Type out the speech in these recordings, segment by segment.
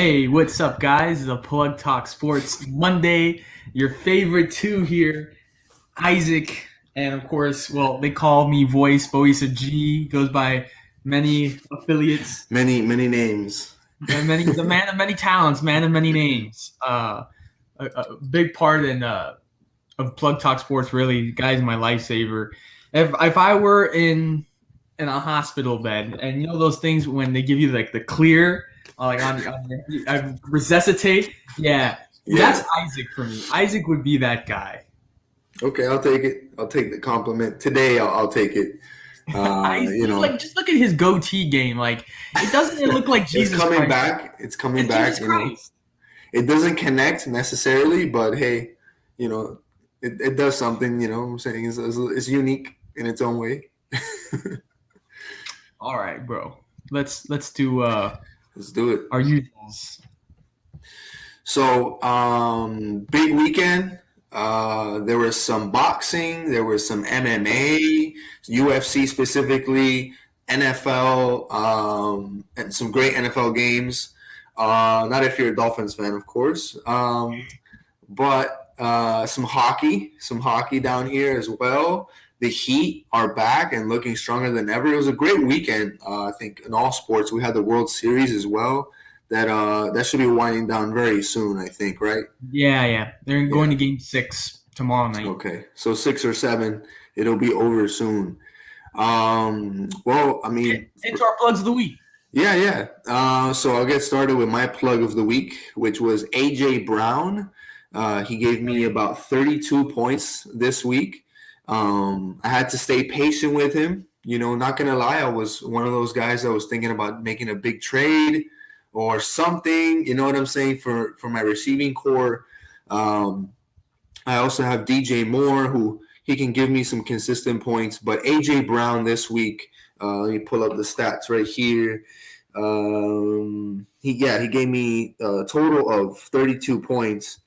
Hey, what's up, guys? It's a Plug Talk Sports Monday. Your favorite two here, Isaac, and of course, well, they call me Voice, but he's a G. Goes by many affiliates. Many names. He's a man of many talents, man of many names. A big part of Plug Talk Sports, really, guys, my lifesaver. If I were in a hospital bed, and you know those things when they give you like the clear. Like I resuscitate. Yeah, that's Isaac for me. Isaac would be that guy. Okay, I'll take it. I'll take the compliment. Today, I'll take it. Like just look at his goatee game. Like it doesn't look like Jesus. It's coming Christ. back. It's coming back. It doesn't connect necessarily, but hey, it does something. What I'm saying it's unique in its own way. All right, bro. Let's do. Let's do it. Our usuals. So, big weekend. There was some boxing. There was some MMA, UFC specifically, NFL, and some great NFL games. Not if you're a Dolphins fan, of course, but some hockey down here as well. The Heat are back and looking stronger than ever. It was a great weekend, I think, in all sports. We had the World Series as well. That should be winding down very soon, I think, right? Yeah. They're going to Game 6 tomorrow night. Okay, so 6 or 7, it'll be over soon. Well, I mean, into our plugs of the week. Yeah. So I'll get started with my plug of the week, which was A.J. Brown. He gave me about 32 points this week. I had to stay patient with him. Not going to lie, I was one of those guys that was thinking about making a big trade or something, you know what I'm saying, for my receiving core. I also have DJ Moore, who he can give me some consistent points. But A.J. Brown this week, let me pull up the stats right here. He gave me a total of 32 points,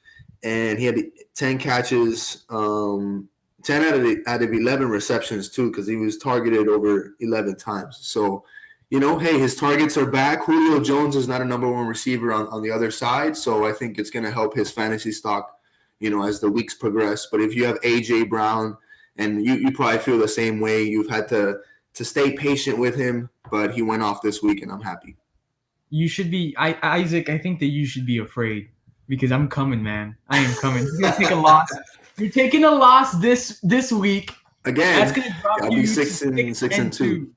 and he had 10 catches, 10 out of 11 receptions, too, because he was targeted over 11 times. So, hey, his targets are back. Julio Jones is not a number one receiver on the other side, so I think it's going to help his fantasy stock, as the weeks progress. But if you have A.J. Brown, and you probably feel the same way, you've had to stay patient with him, but he went off this week, and I'm happy. You should be, Isaac, I think that you should be afraid because I'm coming, man. I am coming. You're going to take a loss. You're taking a loss this week. Again, that's going to drop I'll you be 6 and 2.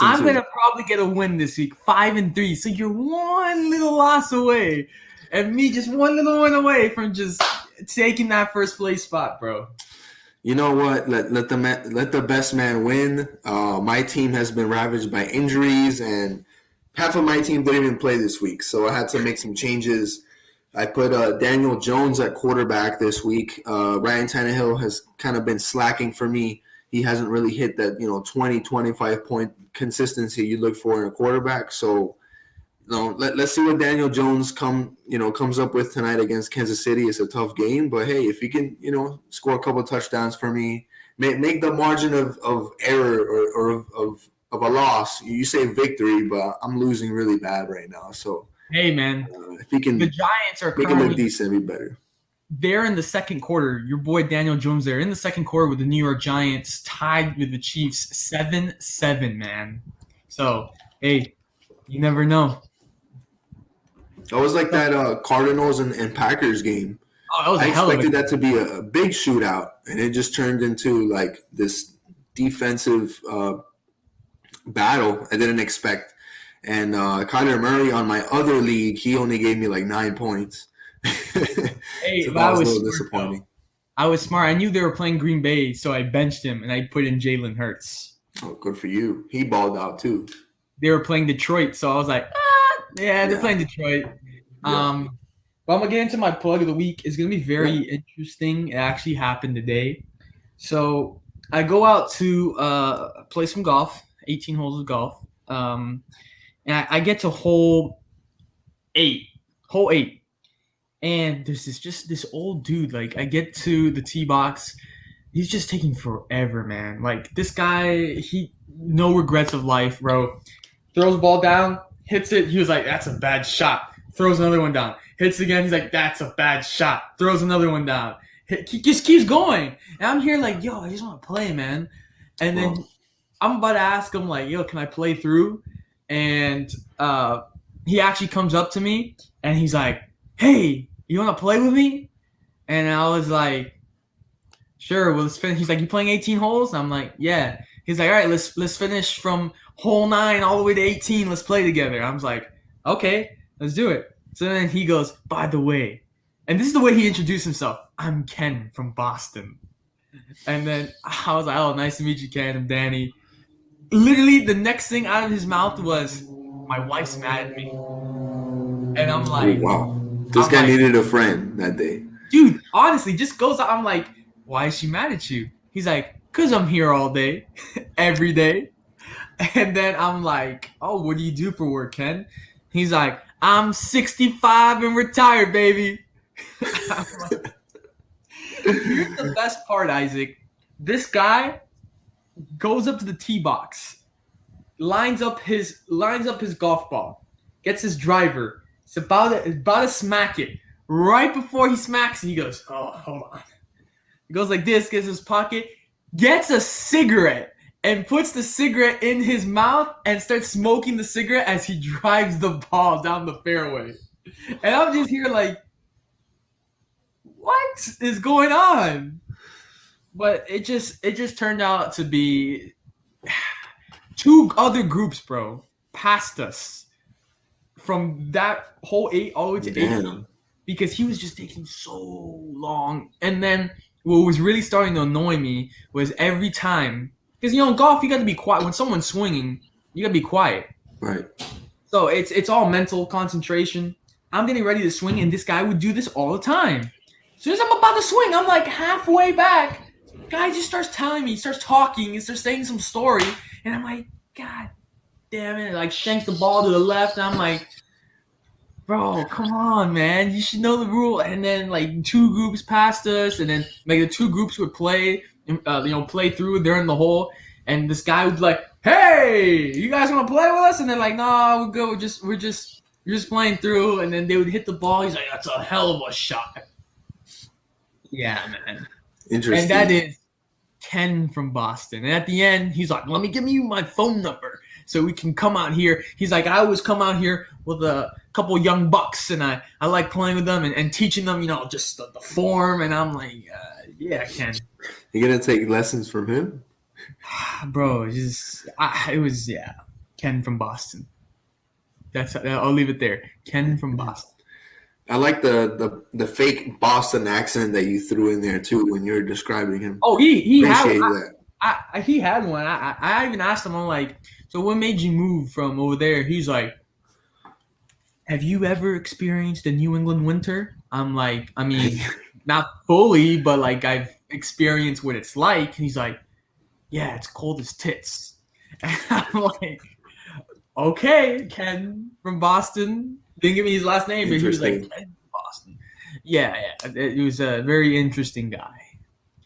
I'm going to probably get a win this week, 5-3. So you're one little loss away, and me just one little win away from just taking that first place spot, bro. You know what? Let the best man win. My team has been ravaged by injuries, and half of my team didn't even play this week, so I had to make some changes. I put Daniel Jones at quarterback this week. Ryan Tannehill has kind of been slacking for me. He hasn't really hit that 20, 25 point consistency you look for in a quarterback. So let's see what Daniel Jones comes up with tonight against Kansas City. It's a tough game, but hey, if he can score a couple of touchdowns for me, make the margin of error or of a loss. You say victory, but I'm losing really bad right now. So. Hey, man, if he can, the Giants are make it look decent, be better. They're in the second quarter. Your boy Daniel Jones there in the second quarter with the New York Giants tied with the Chiefs 7-7, man. So, hey, you never know. That was like that Cardinals and Packers game. Oh, that was I expected that to be a big shootout, and it just turned into like this defensive battle I didn't expect. And Kyler Murray on my other league, he only gave me like 9 points. Hey, so that was a little disappointing. I was smart. I knew they were playing Green Bay, so I benched him and I put in Jalen Hurts. Oh, good for you. He balled out too. They were playing Detroit, so I was like, they're playing Detroit. But I'm gonna get into my plug of the week. It's gonna be very interesting. It actually happened today. So I go out to play some golf, 18 holes of golf. And I get to hole 8. And there's this old dude. Like, I get to the tee box. He's just taking forever, man. Like, this guy, no regrets of life, bro. Throws the ball down, hits it. He was like, that's a bad shot. throws another one down. Hits again. He's like, that's a bad shot. Throws another one down. He just keeps going. And I'm here like, yo, I just want to play, man. And Well, then I'm about to ask him like, yo, can I play through? And he actually comes up to me and he's like, hey, you want to play with me? And I was like, sure, well, let's finish. He's like, you playing 18 holes? I'm like, yeah. He's like, all right, let's finish from hole 9 all the way to 18. Let's play together. I was like, okay, let's do it. So then he goes, by the way, and this is the way he introduced himself. I'm Ken from Boston. And then I was like, oh, nice to meet you, Ken. I'm Danny. Literally, the next thing out of his mouth was, my wife's mad at me. And I'm oh like, wow, this guy needed a friend that day. dude, honestly, just goes out. I'm like, why is she mad at you? He's like, because I'm here all day, every day. And then I'm like, oh, what do you do for work, Ken? He's like, I'm 65 and retired, baby. I'm like, here's the best part, Isaac. This guy goes up to the tee box, lines up his golf ball, gets his driver. It's about to smack it. Right before he smacks it, he goes, oh, hold on. He goes like this, gets his pocket, gets a cigarette, and puts the cigarette in his mouth and starts smoking the cigarette as he drives the ball down the fairway. And I'm just here like, what is going on? But it just turned out to be 2 other groups, bro, passed us from that whole 8 all the way to 18 because he was just taking so long. And then what was really starting to annoy me was every time, because in golf you got to be quiet when someone's swinging. You got to be quiet. Right. So it's all mental concentration. I'm getting ready to swing, and this guy would do this all the time. As soon as I'm about to swing, I'm like halfway back. Guy just starts telling me, starts talking, he starts saying some story, and I'm like, God damn it! Like shanks the ball to the left, and I'm like, bro, come on, man, you should know the rule. And then like 2 groups passed us, and then like the 2 groups would play, play through during the hole, and this guy would be like, hey, you guys want to play with us? And they're like, no, we're good. We're just playing through. And then they would hit the ball. He's like, that's a hell of a shot. Yeah, man. Interesting. And that is Ken from Boston. And at the end, he's like, let me give you my phone number so we can come out here. He's like, I always come out here with a couple young bucks, and I like playing with them and teaching them, just the form. And I'm like, yeah, Ken. You gonna take lessons from him? Bro, it was Ken from Boston. I'll leave it there. Ken from Boston. I like the fake Boston accent that you threw in there too when you were describing him. Oh, he Appreciate had that. he had one. I even asked him. I'm like, so what made you move from over there? He's like, have you ever experienced the New England winter? I'm like, I mean, not fully, but like I've experienced what it's like. He's like, yeah, it's cold as tits. And I'm like, okay, Ken from Boston. Didn't give me his last name, but he was like, Ken from Boston. Yeah. It was a very interesting guy,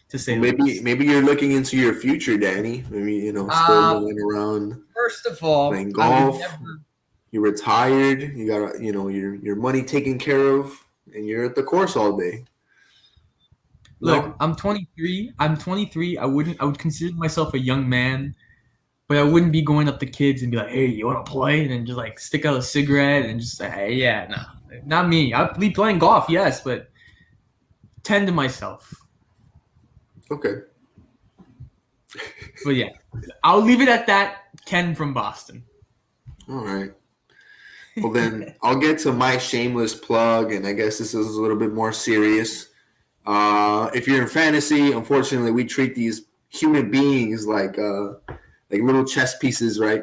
to say the least. Maybe you're looking into your future, Danny. Maybe, still going around. First of all, playing golf. You're retired. You got your money taken care of, and you're at the course all day. Look, no? I'm 23. I would consider myself a young man, but I wouldn't be going up to kids and be like, hey, you want to play? And then just like stick out a cigarette and just say, hey, yeah, no, not me. I'd be playing golf, yes, but tend to myself. Okay. But yeah, I'll leave it at that. Ken from Boston. All right. Well, then I'll get to my shameless plug, and I guess this is a little bit more serious. If you're in fantasy, unfortunately, we treat these human beings like little chess pieces, right?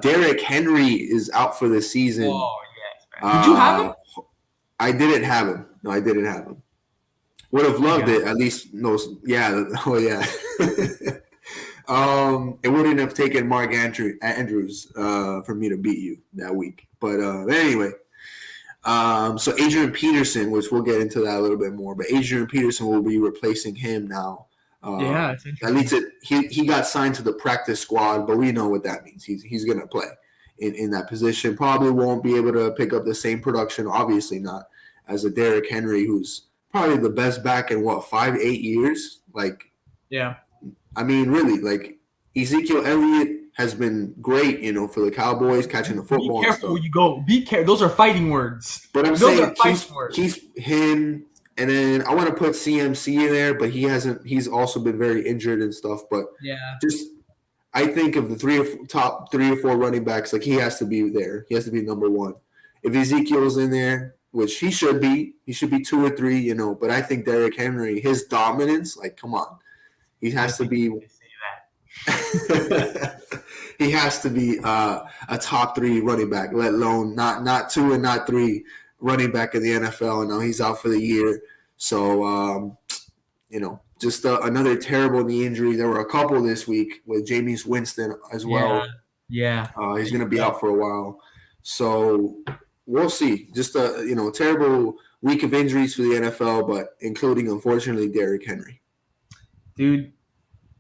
Derrick Henry is out for the season. Oh, yes, man. Did you have him? I didn't have him. No, I didn't have him. Would have loved it, at least. No, yeah. Oh, yeah. It wouldn't have taken Mark Andrews for me to beat you that week. But anyway, so Adrian Peterson, which we'll get into that a little bit more, but Adrian Peterson will be replacing him now. Yeah, it's at least he got signed to the practice squad, but we know what that means. He's going to play. in that position. Probably won't be able to pick up the same production, obviously not, as a Derrick Henry, who's probably the best back in 5-8 years. Like, Yeah. I mean, really, like Ezekiel Elliott has been great, for the Cowboys catching the Be football and careful stuff. where you go. Be careful. Those are fighting words. But I'm Those saying are fighting words. he's him, and then I want to put CMC in there, but he hasn't. He's also been very injured and stuff. But Yeah. just I think of the top 3 or 4 running backs, like he has to be there. He has to be number one. If Ezekiel's in there, which he should be 2 or 3, But I think Derrick Henry, his dominance, like, come on, he has to be. He has to be a top 3 running back, let alone not 2 and not 3 running back in the NFL. And now he's out for the year. So, just another terrible knee injury. There were a couple this week with Jameis Winston as well. Yeah. He's going to be out for a while. So we'll see. Just a terrible week of injuries for the NFL, but including, unfortunately, Derrick Henry. Dude,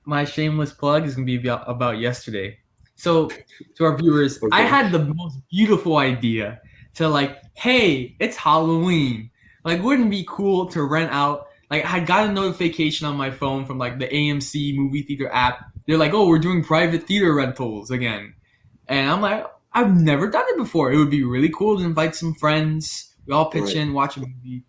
my shameless plug is going to be about yesterday. So, to our viewers, okay. I had the most beautiful idea to hey, it's Halloween. Wouldn't it be cool to rent out? I got a notification on my phone from the AMC movie theater app. They're like, oh, we're doing private theater rentals again. And I'm like, I've never done it before. It would be really cool to invite some friends. We all pitch in, watch a movie.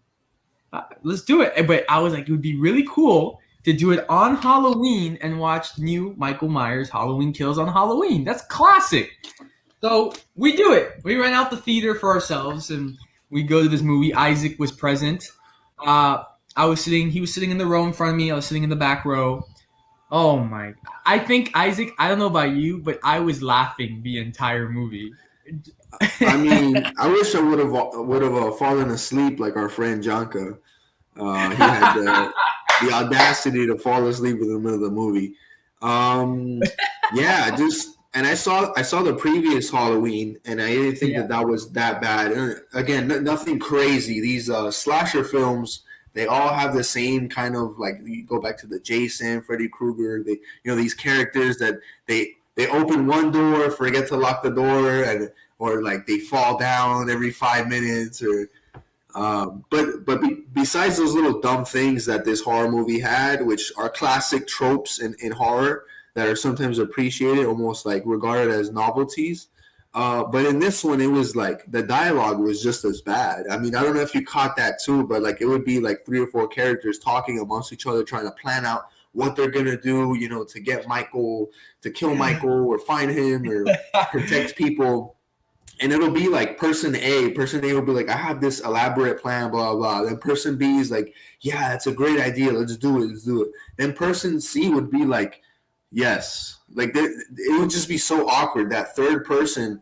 Let's do it. But I was like, it would be really cool to do it on Halloween and watch the new Michael Myers Halloween Kills on Halloween. That's classic. So we do it. We rent out the theater for ourselves and we go to this movie. Isaac was present. He was sitting in the row in front of me. I was sitting in the back row. Oh my! I think Isaac. I don't know about you, but I was laughing the entire movie. I mean, I wish I would have fallen asleep like our friend Janka. He had the audacity to fall asleep in the middle of the movie. And I saw the previous Halloween, and I didn't think that was that bad. And again, nothing crazy. These slasher films, they all have the same kind of you go back to the Jason, Freddy Krueger. These characters that they open one door, forget to lock the door, or they fall down every 5 minutes, or. But besides those little dumb things that this horror movie had, which are classic tropes in horror that are sometimes appreciated, almost regarded as novelties. But in this one, it was the dialogue was just as bad. I mean, I don't know if you caught that too, but it would be 3 or 4 characters talking amongst each other, trying to plan out what they're gonna do, to get Michael, to kill Michael, or find him, or protect people. And it'll be person A will be I have this elaborate plan, blah, blah. Then person B is yeah, that's a great idea. Let's do it. Then person C would be yes. It would just be so awkward. That third person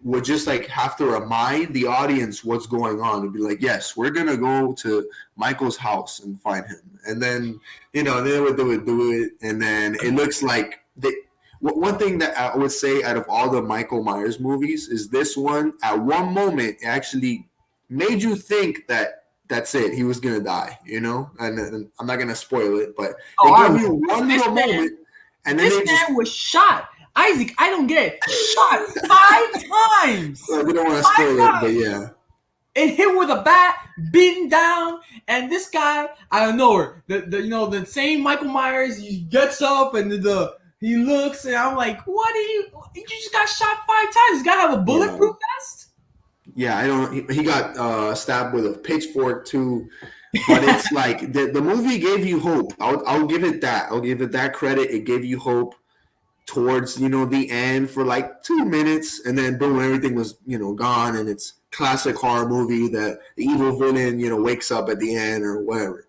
would just have to remind the audience what's going on and be yes, we're going to go to Michael's house and find him. And then, they would do it. And then it looks like one thing that I would say out of all the Michael Myers movies is this one, at one moment, it actually made you think that that's it. He was going to die, And I'm not going to spoil it, but they gave you one little moment. And then this man was shot. Isaac, I don't get it. Shot 5 times. Well, we don't want to spoil it, but yeah. It hit with a bat, beaten down, and this guy, I don't know, the same Michael Myers, he gets up and he looks, and I'm like, what are you just got shot 5 times. This guy have a bulletproof vest? Yeah, I don't. He got stabbed with a pitchfork too. But it's the movie gave you hope. I'll give it that. I'll give it that credit. It gave you hope towards the end for 2 minutes, and then boom, everything was gone. And it's classic horror movie that the evil villain wakes up at the end or whatever.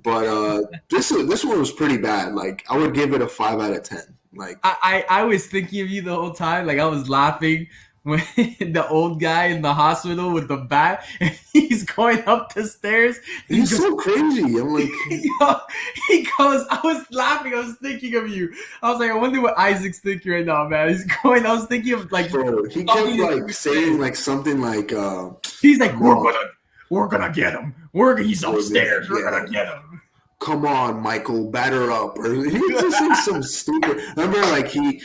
But this one was pretty bad. I would give it a 5 out of 10. I was thinking of you the whole time. I was laughing when the old guy in the hospital with the bat, and he's going up the stairs. He's so cringy. I'm he goes. I was laughing. I was thinking of you. I was I wonder what Isaac's thinking right now, man. He's going. I was thinking of Bro, he kept saying something he's we're gonna get him. He's upstairs. We're gonna get him. come on, Michael, batter up, or he was just like some stupid. Remember, like he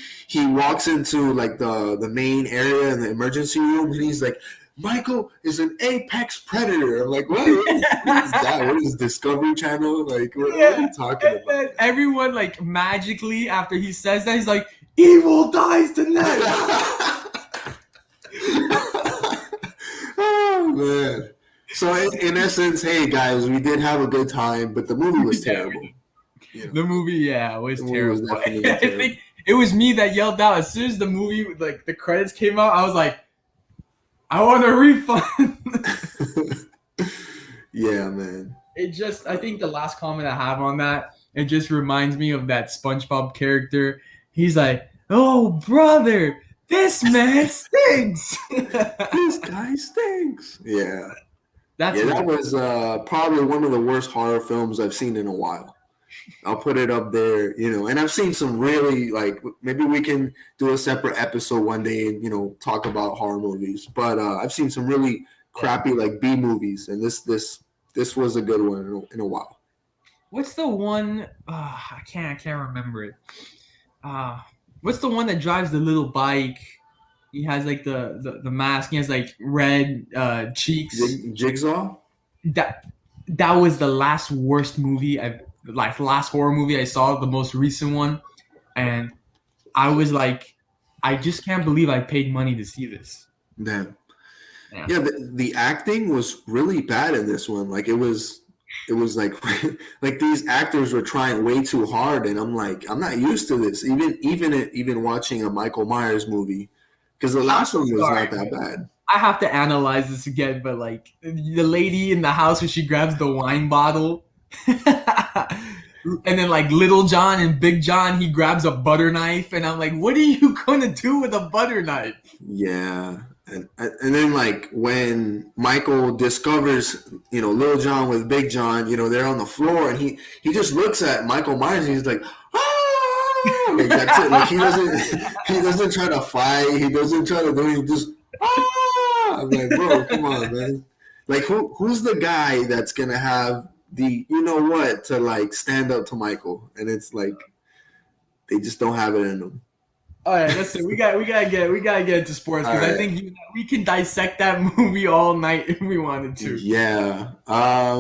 walks into like the main area in the emergency room, and he's like, Michael is an apex predator. I'm like, what is that? What is Discovery Channel? Like, what are Yeah. you talking And about? then everyone like magically after he says that, he's like, evil dies tonight. Oh man. So in essence, hey guys, we did have a good time, but the movie was Yeah. terrible. You know, The movie, yeah, was the movie was terrible. definitely I terrible. think it was me that yelled out as soon as the movie, like the credits came out. I was like, I want a refund. Yeah, man. I think the last comment I have on that, it just reminds me of that SpongeBob character. He's like, oh, brother, this man stinks. This guy stinks. Yeah. That's Yeah, that what. was probably one of the worst horror films I've seen in a while. I'll put it up there, and I've seen some really like maybe we can do a separate episode one day and talk about horror movies. But I've seen some really crappy like B movies, and this was a good one in a while. What's the one? I can't remember it. Uh, what's the one that drives the little bike? He has like the mask. He has like red cheeks. Jigsaw. That was the last worst movie last horror movie I saw, the most recent one, and I was like, I just can't believe I paid money to see this. Damn. Yeah. Yeah, the acting was really bad in this one. Like it was like like these actors were trying way too hard, and I'm like, I'm not used to this. Even watching a Michael Myers movie, because the last one was not that bad. I have to analyze this again, but like the lady in the house when she grabs the wine bottle, and then like Little John and Big John, he grabs a butter knife, and I'm like, what are you gonna do with a butter knife? Yeah. And then like when Michael discovers, Little John with Big John, they're on the floor, and he just looks at Michael Myers, and he's like, ah! Like that's it. Like he doesn't try to fight, he doesn't try to do anything, just ah! I'm like, bro, come on, man. Like who's the guy that's gonna have the to like stand up to Michael? And it's like they just don't have it in them. All right, listen, we gotta get into sports because I think we can dissect that movie all night if we wanted to. Yeah. I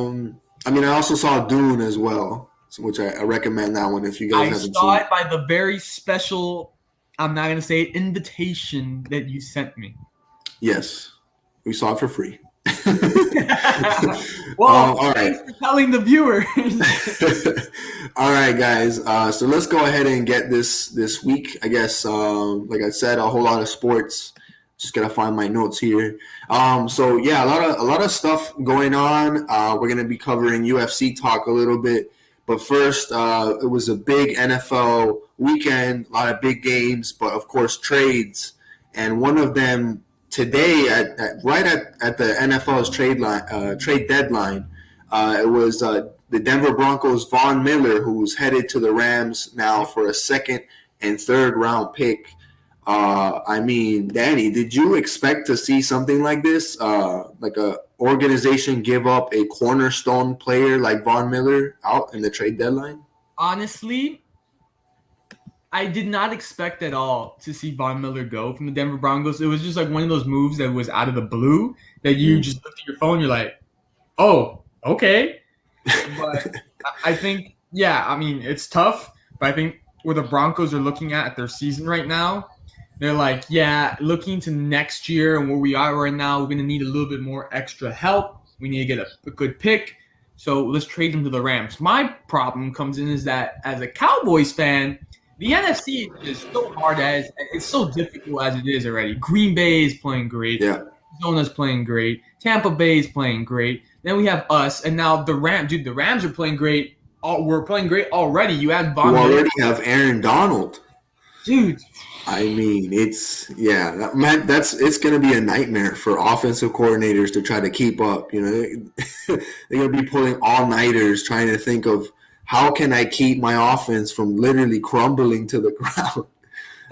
mean, I also saw Dune as well, which I recommend that one if you guys haven't seen. I saw it by the very special, I'm not gonna say it, invitation that you sent me. Yes, we saw it for free. Well, thanks for telling the viewers. All right, guys. So let's go ahead and get this week. I guess, like I said, a whole lot of sports. Just gotta find my notes here. So yeah, a lot of stuff going on. We're gonna be covering UFC talk a little bit, but first, it was a big NFL weekend. A lot of big games, but of course trades, and one of them today right at the NFL's trade deadline. It was the Denver Broncos' Von Miller, who's headed to the Rams now for a second and third round pick. I mean, Danny, did you expect to see something like this? Like a organization give up a cornerstone player like Von Miller out in the trade deadline? Honestly, I did not expect at all to see Von Miller go from the Denver Broncos. It was just like one of those moves that was out of the blue that you just looked at your phone, you're like, oh, okay. But I think, yeah, I mean, it's tough, but I think where the Broncos are looking at their season right now, they're like, yeah, looking to next year and where we are right now, we're going to need a little bit more extra help. We need to get a good pick. So let's trade him to the Rams. My problem comes in is that as a Cowboys fan, the NFC is so hard it's so difficult as it is already. Green Bay is playing great. Yeah. Arizona's playing great. Tampa Bay is playing great. Then we have us, and now the Rams. Dude, the Rams are playing great. We're playing great already. You add Von Miller. We already have Aaron Donald. Dude. I mean, it's going to be a nightmare for offensive coordinators to try to keep up. They're going to be pulling all-nighters trying to think of how can I keep my offense from literally crumbling to the ground.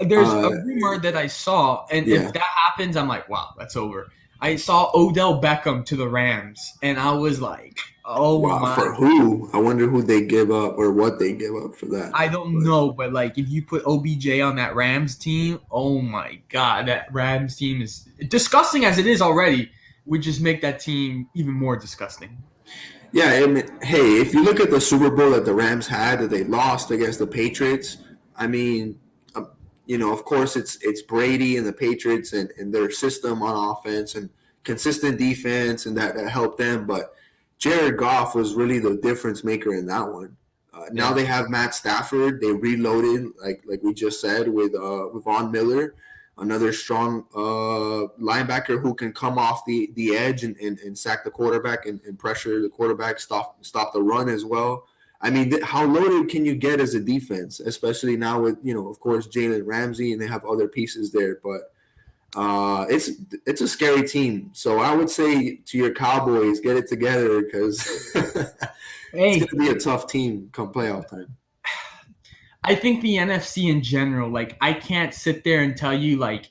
There's a rumor that I saw, and if that happens, I'm like, wow, that's over. I saw Odell Beckham to the Rams, and I was like, oh Wow, my. for who? I wonder who they give up or what they give up for that. I don't But know, but like if you put OBJ on that Rams team, oh my God, that Rams team is disgusting as it is already. Would just make that team even more disgusting. yeah, I mean, hey, if you look at the Super Bowl that the Rams had that they lost against the Patriots, I mean, of course it's Brady and the Patriots and their system on offense and consistent defense and that helped them. But Jared Goff was really the difference maker in that one. Now Yeah. they have Matt Stafford. They reloaded, like we just said, with Von Miller, another strong linebacker who can come off the edge and sack the quarterback and pressure the quarterback, stop the run as well. I mean, how loaded can you get as a defense, especially now with of course, Jalen Ramsey, and they have other pieces there. But it's a scary team. So I would say to your Cowboys, get it together because it's going Hey, to be a tough team come playoff time. I think the NFC in general, like I can't sit there and tell you like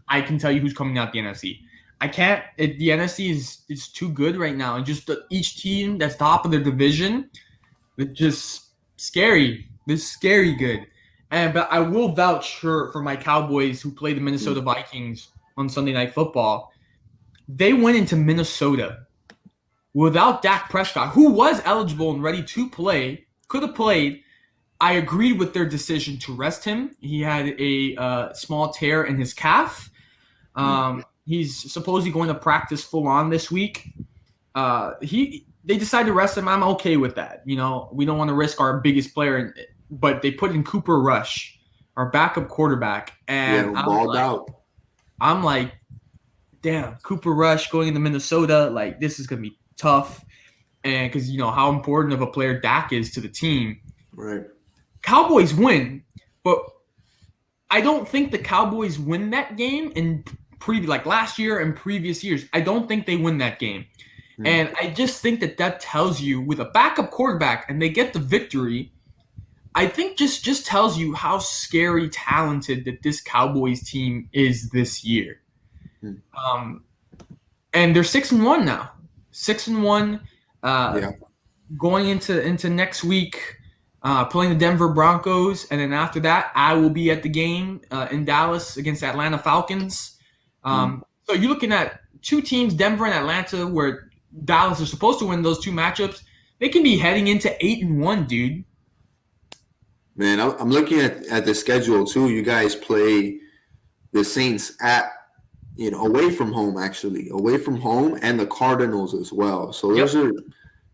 I can tell you who's coming out the NFC. I can't. The NFC is too good right now, and just each team that's top of their division, it's just scary. This scary good. And but I will vouch for my Cowboys who play the Minnesota Vikings on Sunday Night Football. They went into Minnesota without Dak Prescott, who was eligible and ready to play, could have played. I agreed with their decision to rest him. He had a small tear in his calf. He's supposedly going to practice full on this week. They decided to rest him. I'm okay with that. We don't want to risk our biggest player, but they put in Cooper Rush, our backup quarterback, and Yeah, balled out. I'm like, damn, Cooper Rush going into Minnesota, like this is gonna be tough, and because how important of a player Dak is to the team. Right. Cowboys win, but I don't think the Cowboys win that game in like last year and previous years. I don't think they win that game. And I just think that tells you with a backup quarterback and they get the victory, I think just tells you how scary talented that this Cowboys team is this year. And they're 6-1 now. 6-1 Yeah. going into next week. Playing the Denver Broncos, and then after that, I will be at the game in Dallas against Atlanta Falcons. So you're looking at two teams, Denver and Atlanta, where Dallas is supposed to win those two matchups. They can be heading into 8-1, dude. Man, I'm looking at the schedule too. You guys play the Saints at away from home, and the Cardinals as well. So those are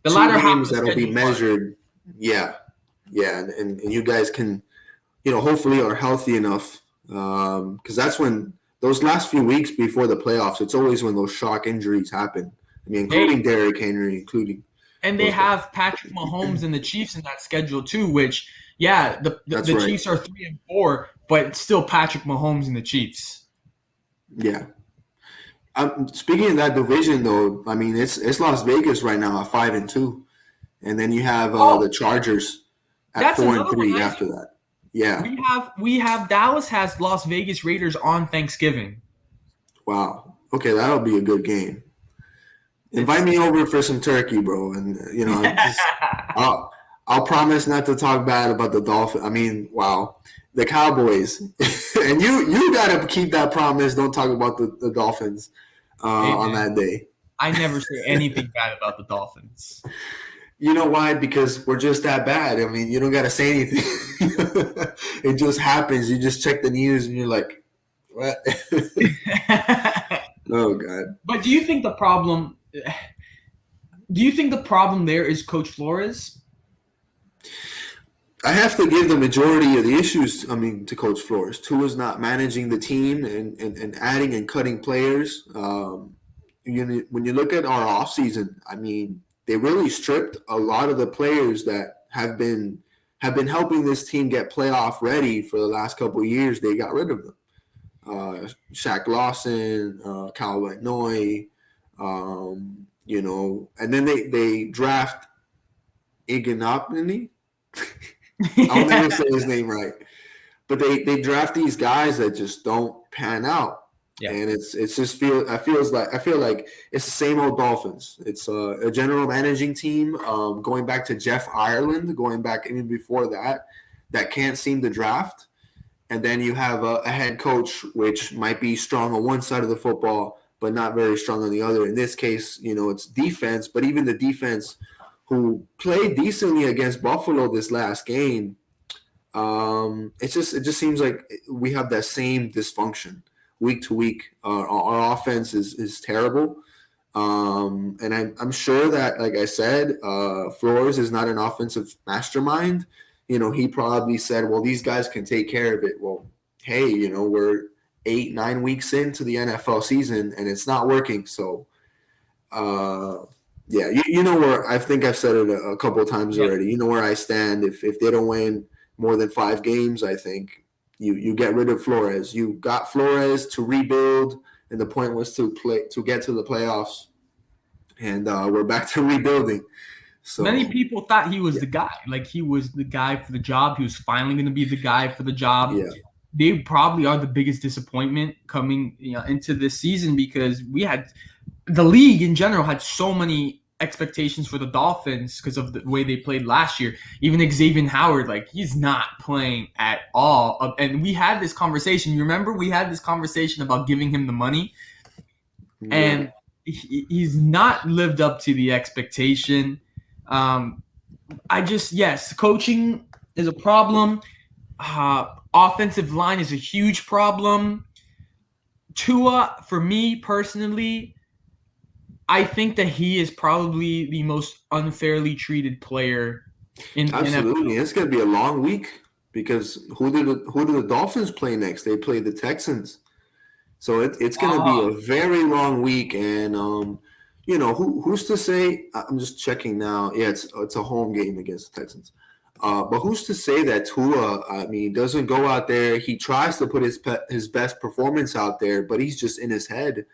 The two latter half of games the that'll be schedule. measured. Yeah, and you guys can hopefully are healthy enough because that's when those last few weeks before the playoffs. It's always when those shock injuries happen. I mean, including Derrick Henry, including. And they have Patrick Mahomes and the Chiefs in that schedule too, which, the That's right. Chiefs are 3-4, but it's still Patrick Mahomes and the Chiefs. Yeah. Speaking of that division, though, I mean, it's Las Vegas right now at 5-2, and then you have the Chargers at 4-3 after that. Yeah. We have Dallas has Las Vegas Raiders on Thanksgiving. Wow. Okay, that'll be a good game. Invite me over for some turkey, bro, and I'll promise not to talk bad about the Dolphins. I mean, wow, the Cowboys, and you gotta keep that promise. Don't talk about the Dolphins on that day. I never say anything bad about the Dolphins. You know why? Because we're just that bad. I mean, you don't gotta say anything. It just happens. You just check the news and you're like, what? Oh God. But do you think the problem? Do you think the problem there is Coach Flores? I have to give the majority of the issues, to Coach Flores. Tua is not managing the team and adding and cutting players. When you look at our offseason, I mean, they really stripped a lot of the players that have been helping this team get playoff ready for the last couple of years. They got rid of them. Shaq Lawson, Kyle Van Noy, and then they draft Iganopini. I'll never say his name right. But they draft these guys that just don't pan out. Yeah. And it's just I feel like it's the same old Dolphins. It's a general managing team going back to Jeff Ireland, going back even before that can't seem to draft. And then you have a head coach which might be strong on one side of the football, but not very strong on the other. In this case, it's defense, but even the defense who played decently against Buffalo this last game, it just seems like we have that same dysfunction week to week. Our offense is terrible. And I'm sure that, like I said, Flores is not an offensive mastermind. He probably said, well, these guys can take care of it. Well, hey, we're 8-9 weeks into the NFL season and it's not working. So, yeah, you know where I think I've said it a couple of times already. You know where I stand. If they don't win more than 5 games, I think you get rid of Flores. You got Flores to rebuild, and the point was to get to the playoffs, and we're back to rebuilding. So many people thought he was the guy. Like, he was the guy for the job. He was finally going to be the guy for the job. Yeah. They probably are the biggest disappointment coming into this season, because the league in general had so many expectations for the Dolphins because of the way they played last year. Even Xavier Howard, like, he's not playing at all. And we had this conversation. You remember we had this conversation about giving him the money, and he's not lived up to the expectation. Coaching is a problem. Offensive line is a huge problem. Tua, for me personally, I think that he is probably the most unfairly treated player in the NFL. Absolutely. It's going to be a long week, because who do the Dolphins play next? They play the Texans. So it's going to be a very long week, and who's to say? I'm just checking now. Yeah, it's a home game against the Texans. But who's to say that Tua, doesn't go out there? He tries to put his best performance out there, but he's just in his head.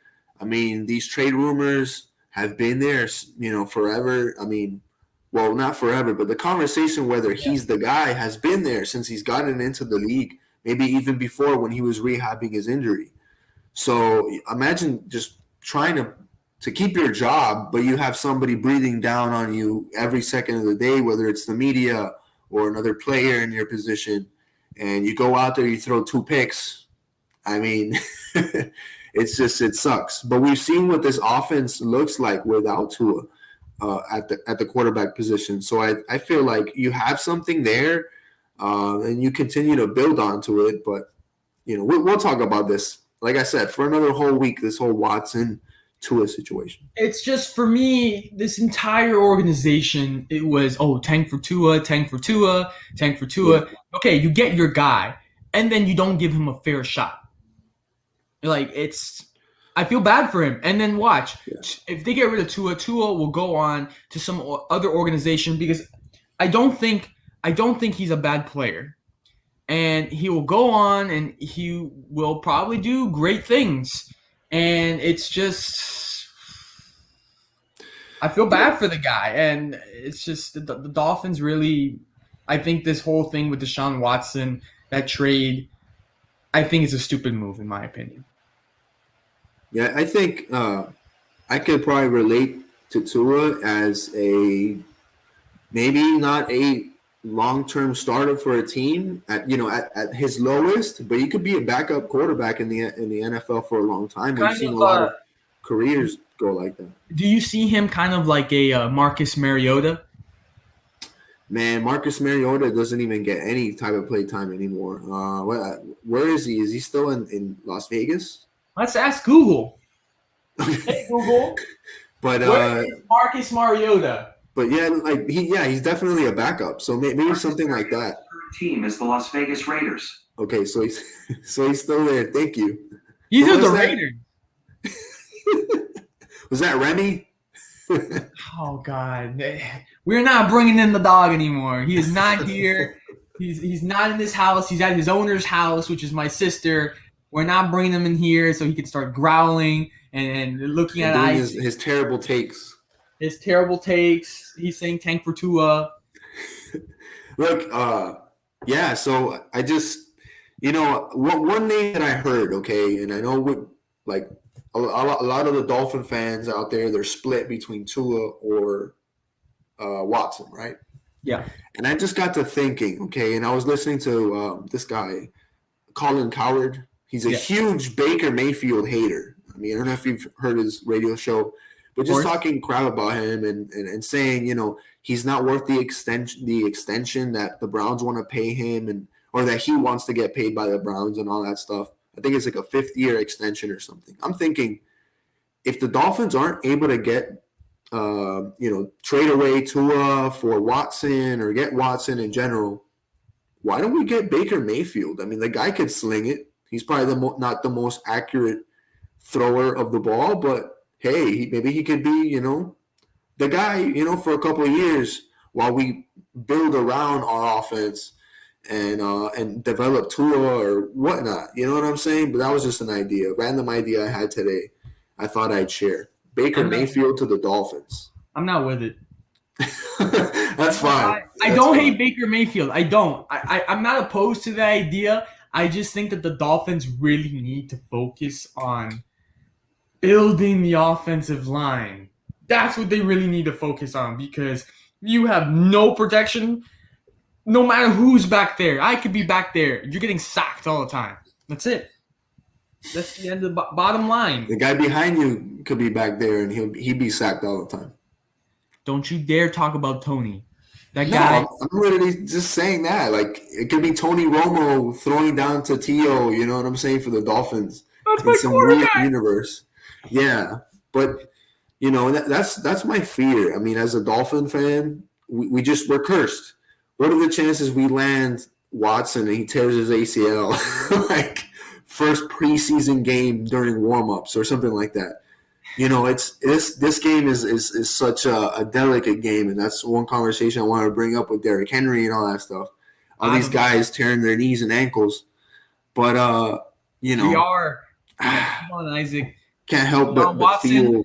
These trade rumors have been there, forever. Well, not forever, but the conversation whether he's the guy has been there since he's gotten into the league, maybe even before when he was rehabbing his injury. So imagine just trying to keep your job, but you have somebody breathing down on you every second of the day, whether it's the media or another player in your position, and you go out there, you throw 2 picks. It sucks. But we've seen what this offense looks like without Tua at the quarterback position. So I feel like you have something there, and you continue to build onto it. But we'll talk about this, like I said, for another whole week. This whole Watson Tua situation. It's just, for me, this entire organization, it was, tank for Tua, tank for Tua, tank for Tua. Yeah. Okay, you get your guy, and then you don't give him a fair shot. Like, I feel bad for him. And then watch, if they get rid of Tua, Tua will go on to some other organization, because I don't think he's a bad player. And he will go on and he will probably do great things. And it's just, I feel bad for the guy. And it's just the Dolphins really, I think this whole thing with Deshaun Watson, that trade, I think it's a stupid move, in my opinion. Yeah, I think I could probably relate to Tua as maybe not a long-term starter for a team at his lowest, but he could be a backup quarterback in the NFL for a long time. We've seen a lot of careers go like that. Do you see him kind of like a Marcus Mariota? Man, Marcus Mariota doesn't even get any type of play time anymore. Where is he? Is he still in Las Vegas? Let's ask Google. Hey, Google. But where is Marcus Mariota? But yeah, he's definitely a backup. So maybe something like that. Team is the Las Vegas Raiders. Okay, so he's still there. Thank you. He's with the Raiders. Was that Remy? Oh God, we're not bringing in the dog anymore. He is not here. He's not in this house. He's at his owner's house, which is my sister. We're not bringing him in here so he can start growling and looking at eyes. His terrible takes. His terrible takes. He's saying tank for Tua. Look, so I just, one name that I heard, okay, and I know Like a lot of the Dolphin fans out there, they're split between Tua or Watson, right? Yeah. And I just got to thinking, okay, and I was listening to this guy, Colin Cowherd. He's a Yeah. huge Baker Mayfield hater. I mean, I don't know if you've heard his radio show, but just talking crap about him and saying, he's not worth the extension that the Browns want to pay him or that he wants to get paid by the Browns and all that stuff. I think it's like a 5th-year extension or something. I'm thinking if the Dolphins aren't able to get trade away Tua for Watson or get Watson in general, why don't we get Baker Mayfield? I mean, the guy could sling it. He's probably not the most accurate thrower of the ball, but hey, maybe he could be, the guy, for a couple of years while we build around our offense and develop Tua or whatnot. You know what I'm saying? But that was just an idea, random idea I had today. I thought I'd share. Baker Mayfield to the Dolphins. I'm not with it. That's fine. I don't hate Baker Mayfield. I don't. I'm not opposed to the idea. I just think that the Dolphins really need to focus on building the offensive line. That's what they really need to focus on because you have no protection no matter who's back there. I could be back there. You're getting sacked all the time. That's it. That's the end of the bottom line. The guy behind you could be back there and he'd be sacked all the time. Don't you dare talk about Tony. That guy. I'm literally just saying that. Like, it could be Tony Romo throwing down to T.O., you know what I'm saying, for the Dolphins. That's my some quarterback. Weird universe. Yeah. But, that's my fear. I mean, as a Dolphin fan, we're cursed. What are the chances we land Watson and he tears his ACL like first preseason game during warm-ups or something like that? It's this game is such a delicate game, and that's one conversation I wanted to bring up with Derrick Henry and all that stuff. All these guys tearing their knees and ankles, but we are. Come on, Isaac. Can't help but feel.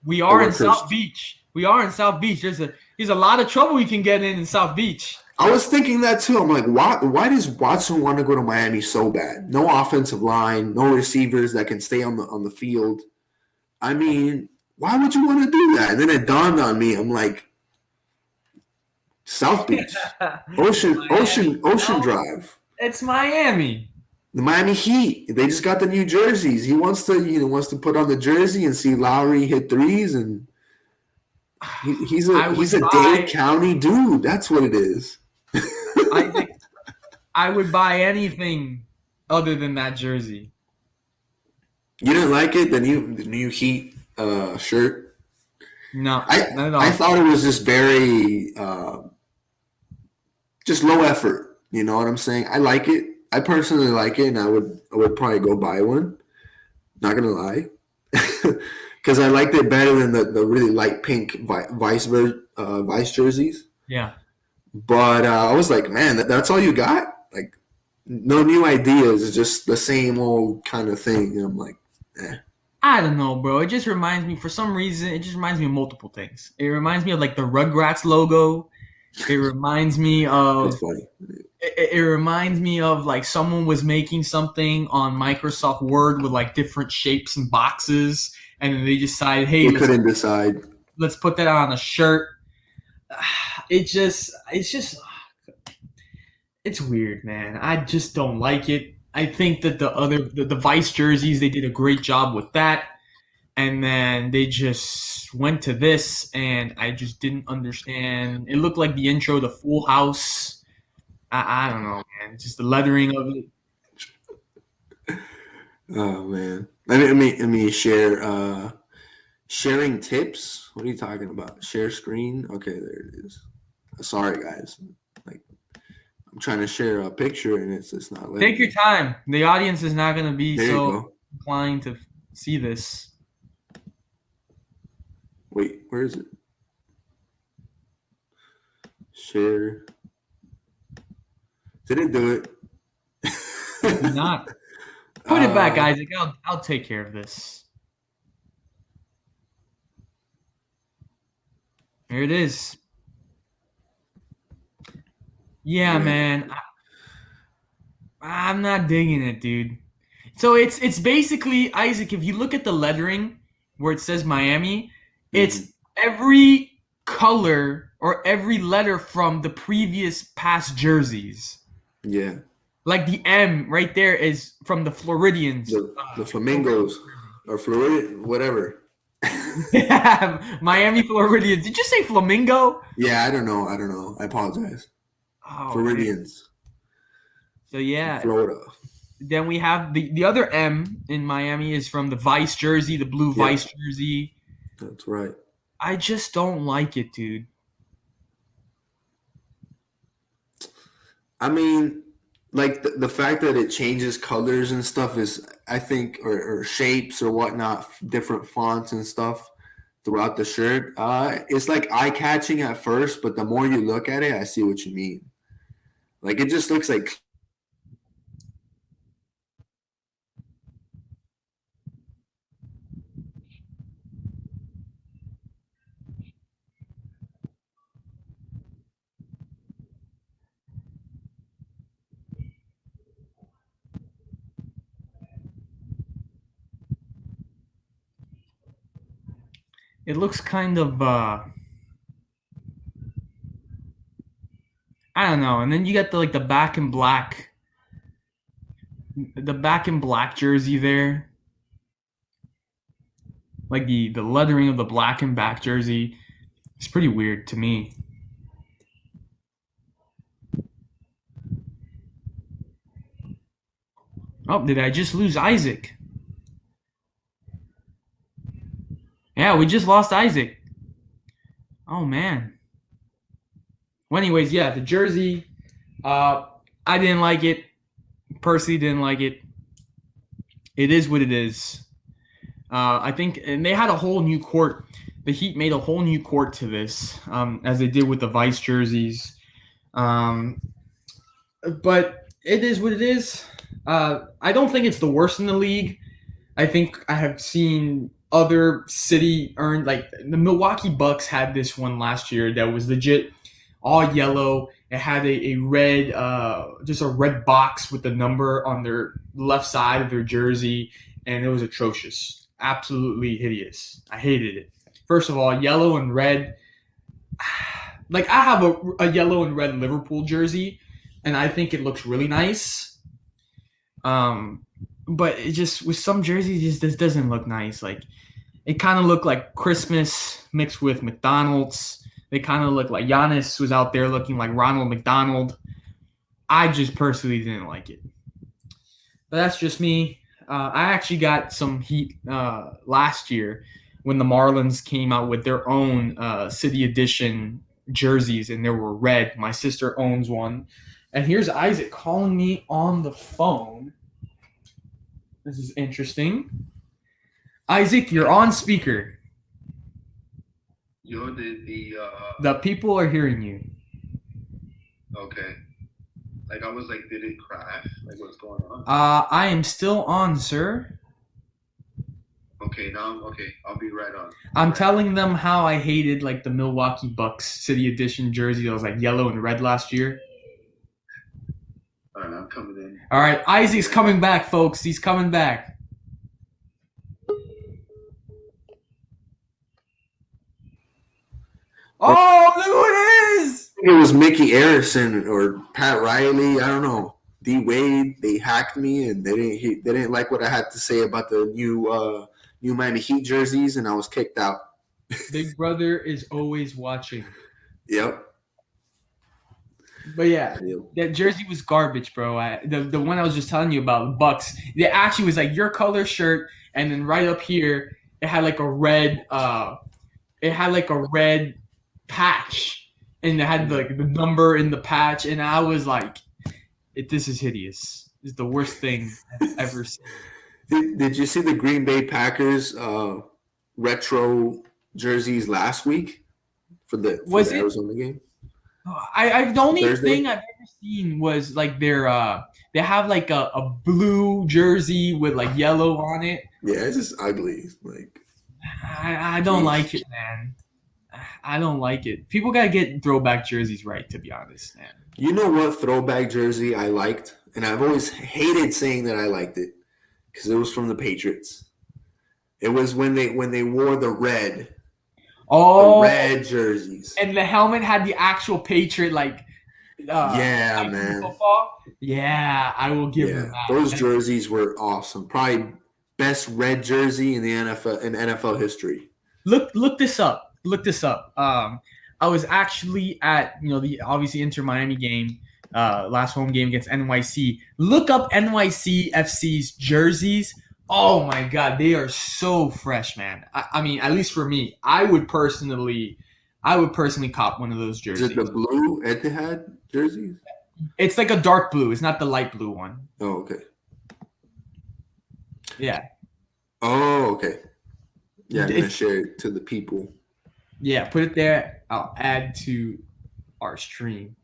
We are in South Beach. There's a lot of trouble we can get in South Beach. I was thinking that too. I'm like, why does Watson want to go to Miami so bad? No offensive line, no receivers that can stay on the field. I mean, why would you want to do that? And then it dawned on me. I'm like, South Beach, Ocean Drive. It's Miami. The Miami Heat. They just got the new jerseys. He wants to put on the jersey and see Lowry hit threes, and he's a Dade County dude. That's what it is. I would buy anything other than that jersey. You didn't like it, the new Heat shirt? No, not at all. I thought it was just very just low effort. You know what I'm saying? I like it. I personally like it, and I would probably go buy one. Not gonna lie, because I liked it better than the really light pink Vice jerseys. Yeah. But I was like, man, that's all you got? Like, no new ideas. It's just the same old kind of thing. And I'm like, I don't know, bro. It just reminds me, for some reason, of multiple things. It reminds me of like the Rugrats logo. It reminds me of. That's funny. It reminds me of like someone was making something on Microsoft Word with like different shapes and boxes, and then they decided, hey, let's put that on a shirt. It's weird, man. I just don't like it. I think that the Vice jerseys, they did a great job with that. And then they just went to this, and I just didn't understand. It looked like the intro to Full House. I don't know, man. Just the lettering of it. Oh, man. Let me share. Sharing tips? What are you talking about? Share screen? Okay, there it is. Sorry, guys. Like, I'm trying to share a picture, and it's just not letting Take your time. The audience is not going to be so inclined to see this. Wait, where is it? Share. Did it do it? Did not. Put it back, Isaac. I'll take care of this. Here it is. Yeah, man. I'm not digging it, dude. So it's basically, Isaac, if you look at the lettering where it says Miami, it's every color or every letter from the previous past jerseys. Yeah. Like the M right there is from the Floridians. The Flamingos or Florida, whatever. Yeah, Miami Floridians. Did you say flamingo? Yeah, I don't know. I apologize. Oh, Floridians. so yeah. Florida. Then we have the other M in Miami is from the Vice jersey, the blue Vice jersey. That's right. I just don't like it, dude. I mean, like the fact that it changes colors and stuff is, I think, or shapes or whatnot, different fonts and stuff throughout the shirt. It's like eye catching at first, but the more you look at it, I see what you mean. Like it just looks like. It looks kind of I don't know. And then you got the back in black, jersey there. Like the lettering of the black and back jersey. It's pretty weird to me. Oh, did I just lose Isaac? Yeah, we just lost Isaac. Oh man. Well, anyways, yeah, the jersey. I didn't like it. Personally, didn't like it. It is what it is. I think, and they had a whole new court. The Heat made a whole new court to this, as they did with the Vice jerseys. But it is what it is. I don't think it's the worst in the league. I think I have seen other city earned, like the Milwaukee Bucks had this one last year that was legit all yellow. It had a red, just a red box with the number on their left side of their jersey, and it was atrocious. Absolutely hideous. I hated it. First of all, yellow and red. Like I have a yellow and red Liverpool jersey, and I think it looks really nice. But it just with some jerseys, this doesn't look nice. Like it kind of looked like Christmas mixed with McDonald's. They kind of look like Giannis was out there looking like Ronald McDonald. I just personally didn't like it. But that's just me. I actually got some heat last year when the Marlins came out with their own City Edition jerseys, and they were red. My sister owns one. And here's Isaac calling me on the phone. This is interesting. Isaac, you're on speaker. Yo, The people are hearing you. Okay. Like I was like, did it crash? Like what's going on? I am still on, sir. Okay, now okay. I'll be right on. I'm telling them how I hated like the Milwaukee Bucks City Edition jersey that was like yellow and red last year. All right, I'm coming in. All right, Isaac's coming back, folks. He's coming back. Oh, look who it is! It was Mickey Arison or Pat Riley. I don't know. D Wade. They hacked me, and they didn't like what I had to say about the new Miami Heat jerseys, and I was kicked out. Big brother is always watching. Yep. But yeah, that jersey was garbage, bro. The one I was just telling you about, the Bucks. It actually was like your color shirt, and then right up here, it had like a red. It had like a red patch, and it had like the number in the patch, and I was like, "This is hideous. This is the worst thing I've ever seen." Did you see the Green Bay Packers retro jerseys last week for the Arizona game? The only Thursday? thing I've ever seen was like their they have like a blue jersey with like yellow on it. Yeah, it's just ugly. Like I don't like it, man. I don't like it. People gotta get throwback jerseys right, to be honest, man. You know what throwback jersey I liked, and I've always hated saying that I liked it because it was from the Patriots. It was when they wore the red jerseys. And the helmet had the actual Patriot Yeah, icon man. football. Yeah, I will give them that. Those jerseys were awesome. Probably best red jersey in the NFL history. Look this up. I was actually at the obviously Inter Miami game, last home game against NYC. Look up NYC FC's jerseys. Oh my God, they are so fresh, man. I mean, at least for me, I would personally cop one of those jerseys. Is it the blue Etihad jerseys? It's like a dark blue. It's not the light blue one. Oh, okay. Yeah. Oh, okay. Yeah, I'm gonna share it to the people. Yeah, put it there. I'll add to our stream.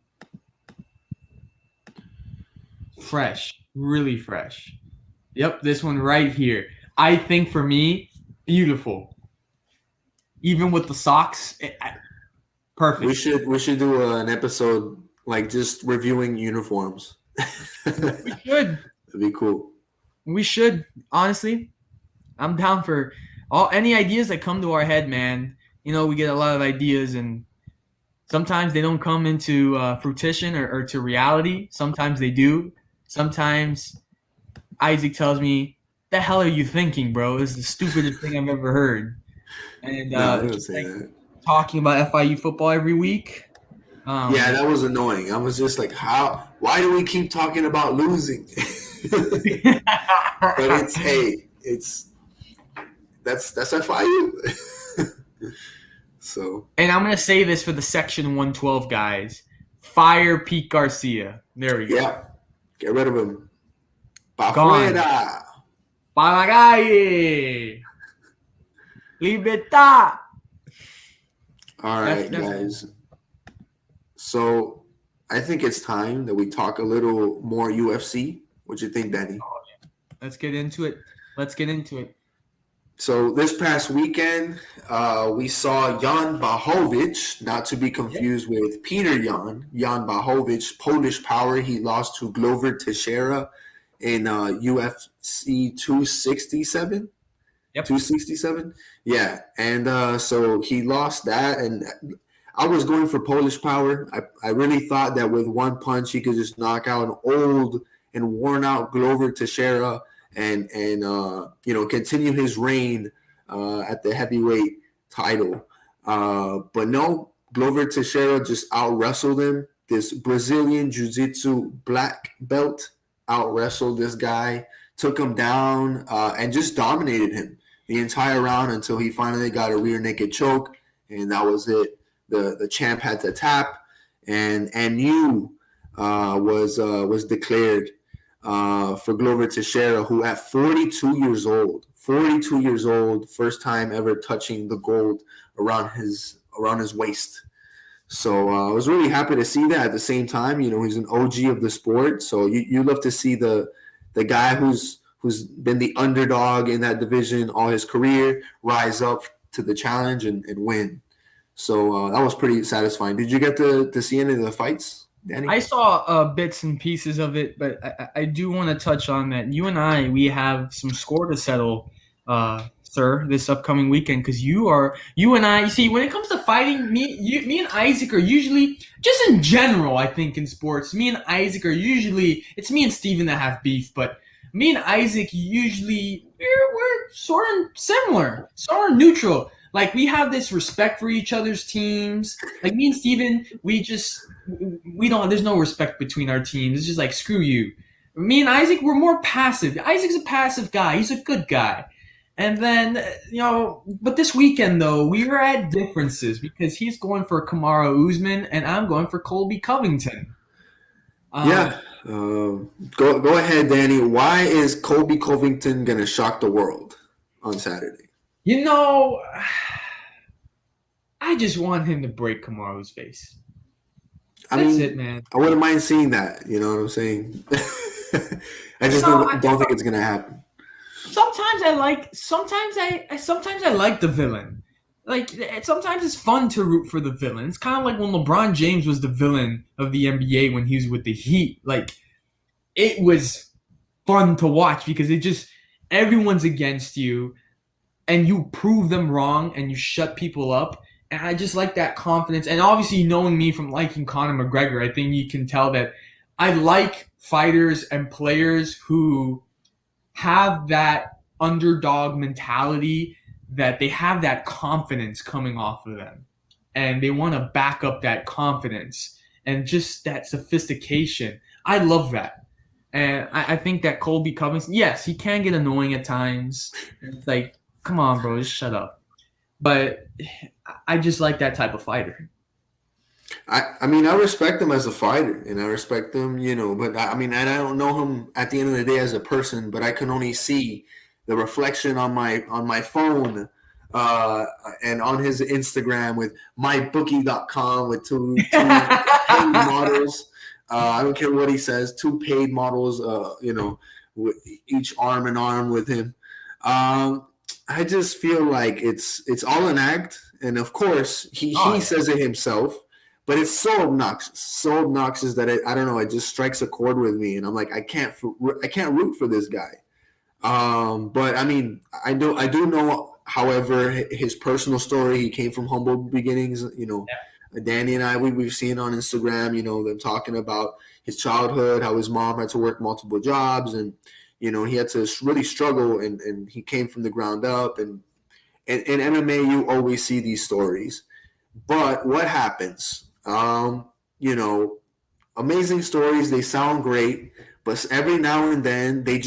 Fresh, really fresh. Yep, this one right here. I think for me, beautiful. Even with the socks, perfect. We should do an episode like just reviewing uniforms. We should. That'd be cool. We should. Honestly, I'm down for any ideas that come to our head, man. We get a lot of ideas, and sometimes they don't come into fruition or to reality. Sometimes they do. Sometimes Isaac tells me, "The hell are you thinking, bro? This is the stupidest thing I've ever heard." And I didn't say that. Talking about FIU football every week. Yeah, that was annoying. I was just like, why do we keep talking about losing? But that's FIU. So. And I'm gonna say this for the Section 112 guys: fire Pete Garcia. There we go. Yeah, get rid of him. Pa Gone. fuera. Pa la calle. Libertad. All right, guys. So I think it's time that we talk a little more UFC. What you think, Danny? Let's get into it. So this past weekend, we saw Jan Blachowicz, not to be confused with Peter Yan. Jan Blachowicz, Polish Power. He lost to Glover Teixeira in UFC 267. Yep. 267. Yeah, and so he lost that, and I was going for Polish Power. I really thought that with one punch he could just knock out an old and worn out Glover Teixeira and continue his reign at the heavyweight title. But no, Glover Teixeira just out wrestled him. This Brazilian Jiu-Jitsu black belt out wrestled this guy, took him down, and just dominated him the entire round until he finally got a rear naked choke, and that was it. The champ had to tap, and you was declared for Glover Teixeira, who at 42 years old, first time ever touching the gold around his waist. So I was really happy to see that. At the same time, he's an OG of the sport, so you love to see the guy who's been the underdog in that division all his career rise up to the challenge and win. So that was pretty satisfying. Did you get to see any of the fights, Danny? I saw bits and pieces of it, but I do want to touch on that. You and I, we have some score to settle, sir, this upcoming weekend, because you and I, you see, when it comes to fighting, me and Isaac are usually, just in general, I think in sports, me and Isaac are usually, it's me and Steven that have beef, but me and Isaac usually, we're sort of similar, sort of neutral. Like, we have this respect for each other's teams. Like, me and Steven, there's no respect between our teams. It's just like, screw you. Me and Isaac, we're more passive. Isaac's a passive guy. He's a good guy. And then, but this weekend, though, we were at differences because he's going for Kamaru Usman and I'm going for Colby Covington. Go ahead, Danny. Why is Colby Covington going to shock the world on Saturday? I just want him to break Kamaru's face. That's it, man. I wouldn't mind seeing that. You know what I'm saying? I just don't think it's going to happen. Sometimes I like the villain. Like, sometimes it's fun to root for the villain. It's kind of like when LeBron James was the villain of the NBA when he was with the Heat. Like, it was fun to watch because everyone's against you, and you prove them wrong and you shut people up. And I just like that confidence. And obviously, knowing me from liking Conor McGregor, I think you can tell that I like fighters and players who have that underdog mentality, that they have that confidence coming off of them. And they want to back up that confidence and just that sophistication. I love that. And I think that Colby Covington, yes, he can get annoying at times. It's like, come on, bro, just shut up. But I just like that type of fighter. I mean, I respect him as a fighter, and I respect him, but I mean, and I don't know him at the end of the day as a person, but I can only see the reflection on my phone and on his Instagram with mybookie.com with two paid models. I don't care what he says, two paid models, with each arm in arm with him. I just feel like it's all an act, and of course he says it himself, but it's so obnoxious that I don't know, it just strikes a chord with me, and I'm like, I can't root for this guy. But I mean, I do know, however, his personal story. He came from humble beginnings. Danny and I, we've seen on Instagram, them talking about his childhood, how his mom had to work multiple jobs, and he had to really struggle, and he came from the ground up. And in MMA, you always see these stories. But what happens? Amazing stories. They sound great, but every now and then they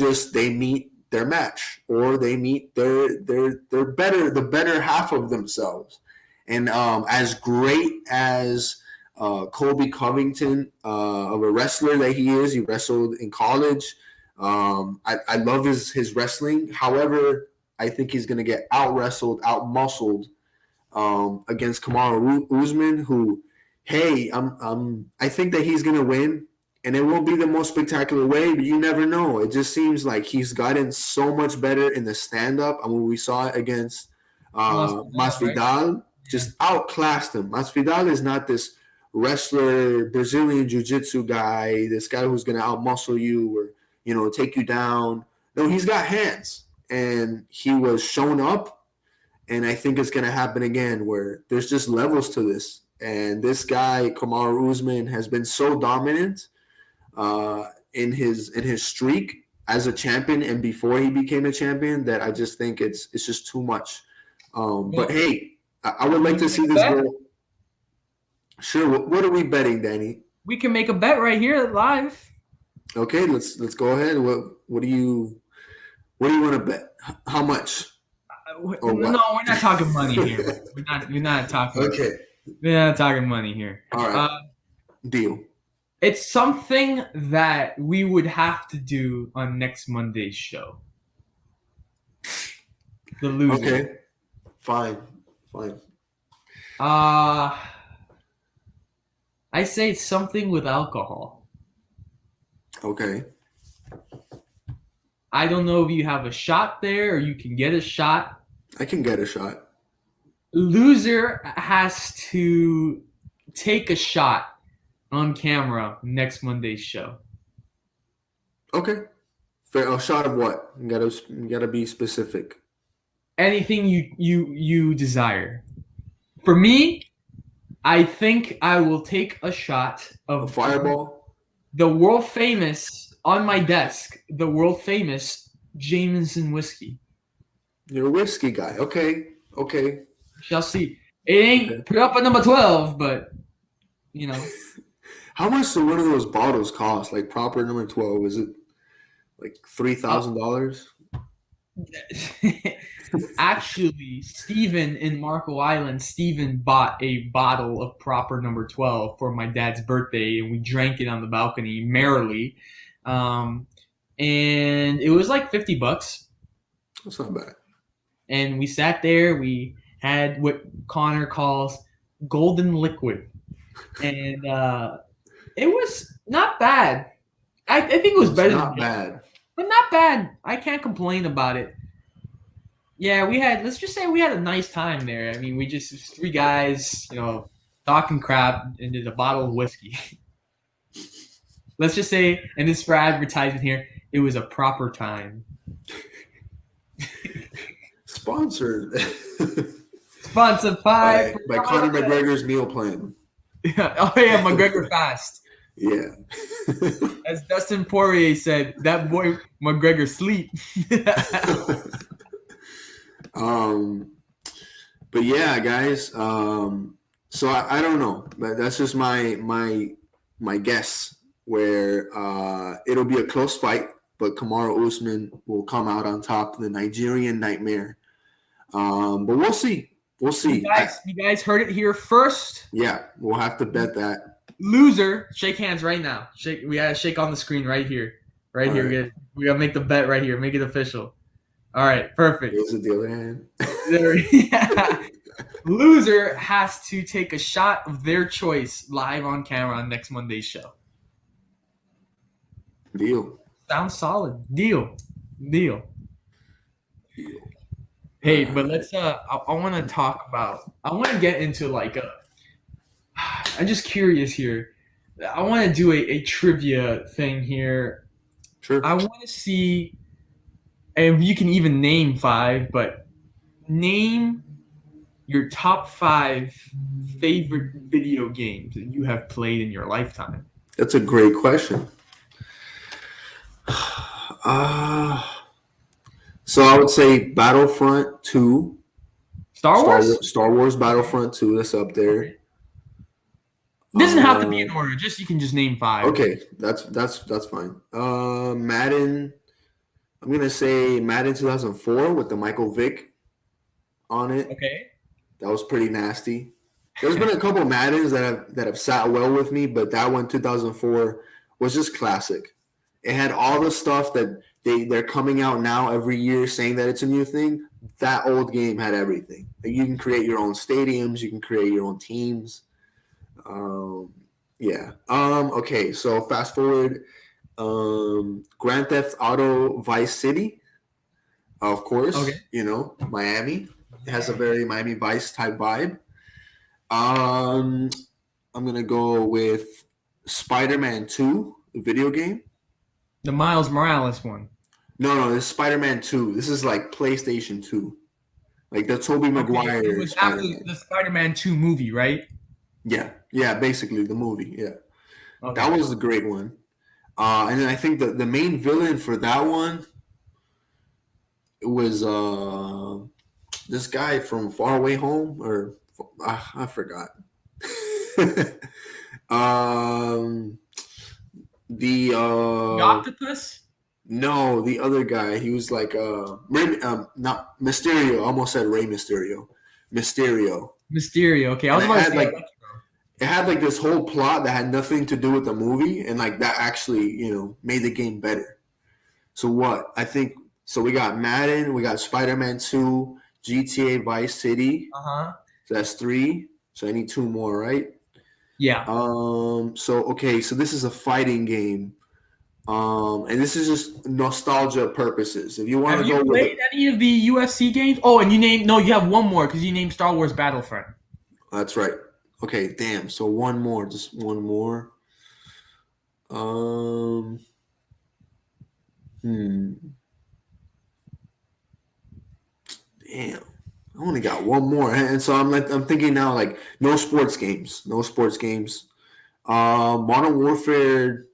meet their match, or they meet the better half of themselves. And as great as Colby Covington, of a wrestler that he is, he wrestled in college. I love his wrestling. However, I think he's going to get out-wrestled, out-muscled against Kamaru Usman, who, hey, I think that he's going to win, and it won't be the most spectacular way, but you never know. It just seems like he's gotten so much better in the stand-up. I mean, we saw it against Masvidal, right? Just outclassed him. Masvidal is not this wrestler, Brazilian jiu-jitsu guy, this guy who's going to out-muscle you or, take you down. No, he's got hands, and he was shown up, and I think it's going to happen again, where there's just levels to this. And this guy, Kamaru Usman, has been so dominant in his streak as a champion and before he became a champion that I just think it's just too much. But hey, I would like to see this go. Sure. What are we betting, Danny? We can make a bet right here live. Okay, let's go ahead. What do you want to bet? How much? No, we're not talking money here. We're not talking. Okay. We're not talking money here. All right. Deal. It's something that we would have to do on next Monday's show. The loser. Okay. Fine. I say it's something with alcohol. Okay. I don't know if you have a shot there or you can get a shot. I can get a shot. Loser has to take a shot on camera next Monday's show. Okay. Fair. A shot of what? You gotta be specific. Anything you desire. For me, I think I will take a shot of a Fireball. The world famous, on my desk, the world famous Jameson whiskey. You're a whiskey guy. Okay. Shall see. It ain't put up at number 12, but How much do one of those bottles cost? Like proper number 12? Is it like $3,000? Actually, Steven in Marco Island, Steven bought a bottle of proper number 12 for my dad's birthday, and we drank it on the balcony merrily. And it was like $50. That's not bad. And we sat there. We had what Connor calls golden liquid. And it was not bad. I think it was better than not bad. But not bad. I can't complain about it. Yeah, let's just say we had a nice time there. I mean, we just three guys, talking crap into a bottle of whiskey. Let's just say, and this for advertisement here, it was a proper time. sponsored Sponsored by by Conor McGregor's meal plan. Yeah. Oh yeah, McGregor fast. Yeah. As Dustin Poirier said, that boy McGregor sleep. But yeah, guys. So I don't know, but that's just my guess. Where it'll be a close fight, but Kamaru Usman will come out on top. The Nigerian Nightmare. But we'll see. We'll see. You guys heard it here first. Yeah, we'll have to bet that. Loser, shake hands right now. We gotta shake on the screen right here. Right All here. right. We gotta make the bet right here. Make it official. All right, perfect. Here's the other hand. Yeah. Loser has to take a shot of their choice live on camera on next Monday's show. Deal. Sounds solid. Deal. Hey, but let's I want to talk about. I want to get into like a. I'm just curious here. I want to do a trivia thing here. Sure. I want to see, and you can even name 5, but name your top 5 favorite video games that you have played in your lifetime. That's a great question. So I would say Battlefront 2. Star Wars? Star Wars Battlefront 2. That's up there. Okay. It doesn't have to be in order. You can just name 5. Okay, that's fine. Madden. I'm gonna say Madden 2004 with the Michael Vick on it. Okay. That was pretty nasty. There's been a couple Maddens that have sat well with me, but that one 2004 was just classic. It had all the stuff that they're coming out now every year saying that it's a new thing. That old game had everything. You can create your own stadiums. You can create your own teams. Yeah. Okay. So fast forward. Grand Theft Auto Vice City. Of course. Okay. Miami. It has a very Miami Vice type vibe. I'm gonna go with Spider-Man 2, the video game. The Miles Morales one. No, this is Spider-Man 2. This is like PlayStation 2. Like the Tobey Maguire. It was after the Spider-Man 2 movie, right? Yeah, basically the movie. Yeah, Okay. that was a great one. And then I think the main villain for that one was this guy from Far Away Home, or I forgot. The Octopus? No, the other guy. He was like not Mysterio. I almost said Rey Mysterio. Mysterio. Okay, I was about to say it had like this whole plot that had nothing to do with the movie, and like that actually, made the game better. So what? I think so. We got Madden, we got Spider-Man 2, GTA Vice City. Uh-huh. So that's 3. So I need 2 more, right? Yeah. So this is a fighting game. And this is just nostalgia purposes. If you want to go with played any of the UFC games? Oh, and you have one more because you named Star Wars Battlefront. That's right. Okay, damn. So one more, just one more. Damn. I only got one more, and so I'm thinking now like no sports games. Modern Warfare.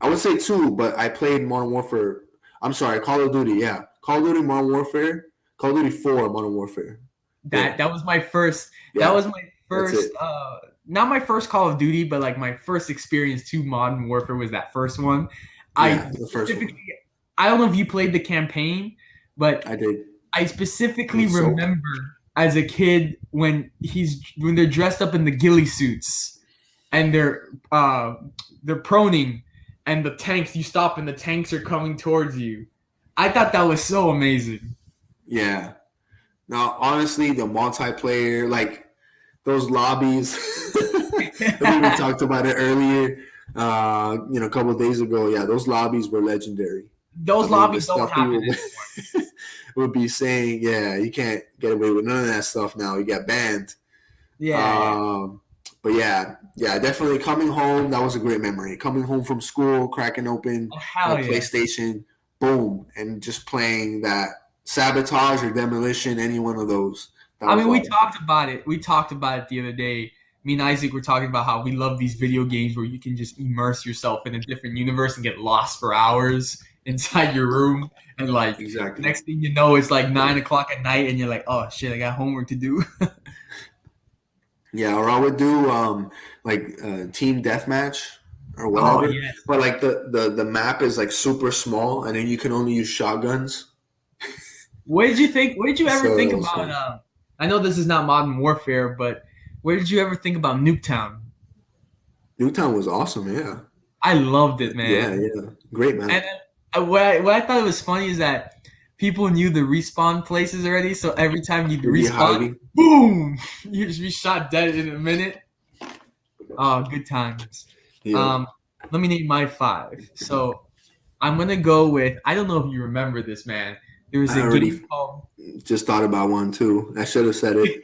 I would say 2, but I played Modern Warfare. I'm sorry, Call of Duty. Yeah, Call of Duty Modern Warfare. Call of Duty 4 Modern Warfare. That was my first. Yeah, that was my first. Not my first Call of Duty, but like my first experience to Modern Warfare was that first one. The first one. I don't know if you played the campaign, but I did. I specifically remember as a kid when they're dressed up in the ghillie suits and they're proning, and the tanks, you stop and the tanks are coming towards you. I thought that was so amazing. Yeah. Now, honestly, the multiplayer, like those lobbies, we talked about it earlier, a couple of days ago. Yeah, those lobbies were legendary. Those lobbies don't happen anymore. Would be saying, yeah, you can't get away with none of that stuff now. You got banned. Yeah. But yeah, definitely coming home. That was a great memory. Coming home from school, cracking open PlayStation, boom, and just playing that Sabotage or Demolition, any one of those. I mean, we talked about it. We talked about it the other day. Me and Isaac were talking about how we love these video games where you can just immerse yourself in a different universe and get lost for hours inside your room. And like, Exactly. next thing you know, it's like 9 o'clock at night, and you're like, "Oh shit, I got homework to do." Yeah, or I would do team deathmatch or whatever. Oh yes. But like the map is like super small, and then you can only use shotguns. What did you think? What did you ever So think that was about? fun. I know this is not Modern Warfare, but what did you ever think about Nuketown? Newtown was awesome. Yeah, I loved it, yeah, man. yeah. Great map. And what I thought was funny is that people knew the respawn places already, so every time you'd You'd be respawn, hiding. boom, you'd just be shot dead in a minute. Oh, good times. Yeah, Let me name my 5. So I'm gonna go with, I don't know if you remember this, man. There was I a already game called just thought about one too. I should have said it.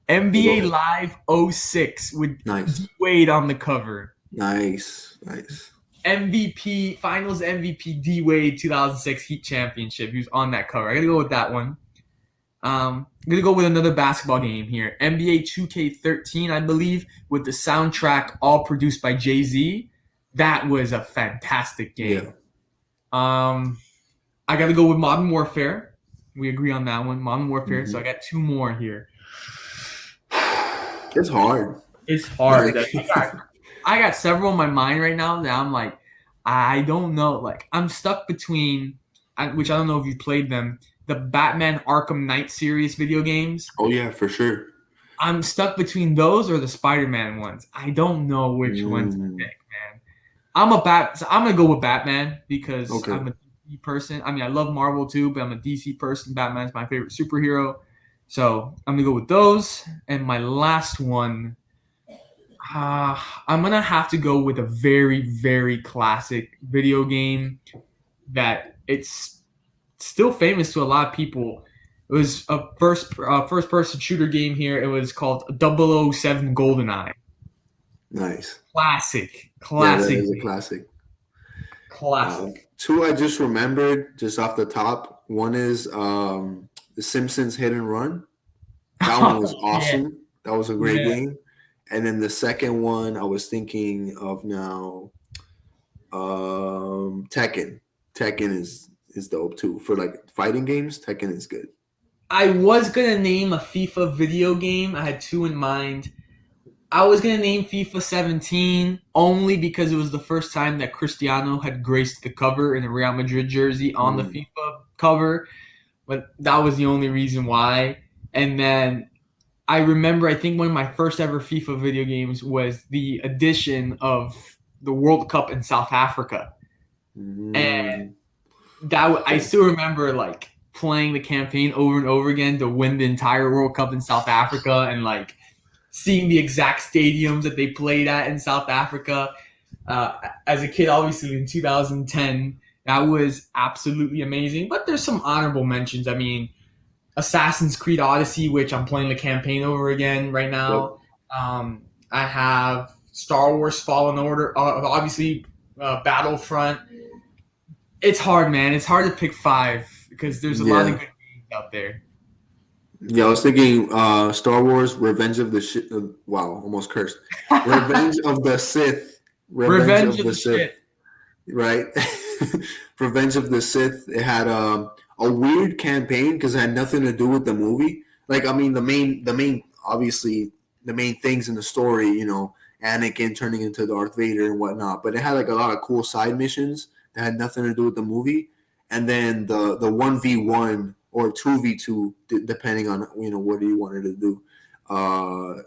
NBA Go. Live '06 with Nice, D Wade on the cover. nice. MVP, Finals MVP D Wade 2006 Heat Championship. He was on that cover. I gotta go with that one. I'm gonna go with another basketball game here. NBA 2K13, I believe, with the soundtrack all produced by Jay-Z. That was a fantastic game. I gotta go with Modern Warfare. We agree on that one, Modern Warfare. So I got 2 more here. It's hard. It's hard. Like, I got several in my mind right now that I'm like, I don't know. Like, I'm stuck between, which I don't know if you played them, the Batman Arkham Knight series video games. oh yeah, for sure. I'm stuck between those or the Spider-Man ones. I don't know which one to Mm, pick, man. So I'm gonna go with Batman because okay. I'm a DC person. I mean, I love Marvel too, but I'm a DC person. Batman's my favorite superhero. So I'm gonna go with those. And my last one, I'm gonna have to go with a very, very classic video game that it's still famous to a lot of people. It was a first person shooter game here. It was called 007 GoldenEye. Nice. Classic, Yeah, that classic, is a game. classic. Classic. 2 I just remembered just off the top. One is The Simpsons Hit and Run. That one was awesome. That was a great Yeah. game. And then the second one I was thinking of now, Tekken. Tekken is dope too. For like fighting games, Tekken is good. I was gonna name a FIFA video game. I had 2 in mind. I was gonna name FIFA 17 only because it was the first time that Cristiano had graced the cover in a Real Madrid jersey on the FIFA cover, but that was the only reason why. And then I remember, I think one of my first ever FIFA video games was the addition of the World Cup in South Africa, and Mm, I still remember like playing the campaign over and over again to win the entire World Cup in South Africa, and like seeing the exact stadiums that they played at in South Africa. As a kid, obviously in 2010, that was absolutely amazing. But there's some honorable mentions. I mean, Assassin's Creed Odyssey, which I'm playing the campaign over again right now. I have Star Wars Fallen Order, obviously Battlefront. It's hard, man. It's hard to pick 5 because there's a lot of yeah. good games out there. Yeah, I was thinking Star Wars Revenge of the wow, almost cursed. Revenge of the Sith. Revenge of the Sith. Right? Revenge of the Sith. It had a weird campaign because it had nothing to do with the movie. Like, I mean, obviously, the main things in the story, Anakin turning into Darth Vader and whatnot. But it had like a lot of cool side missions that had nothing to do with the movie. And then the 1v1 or 2v2, depending on what you wanted to do,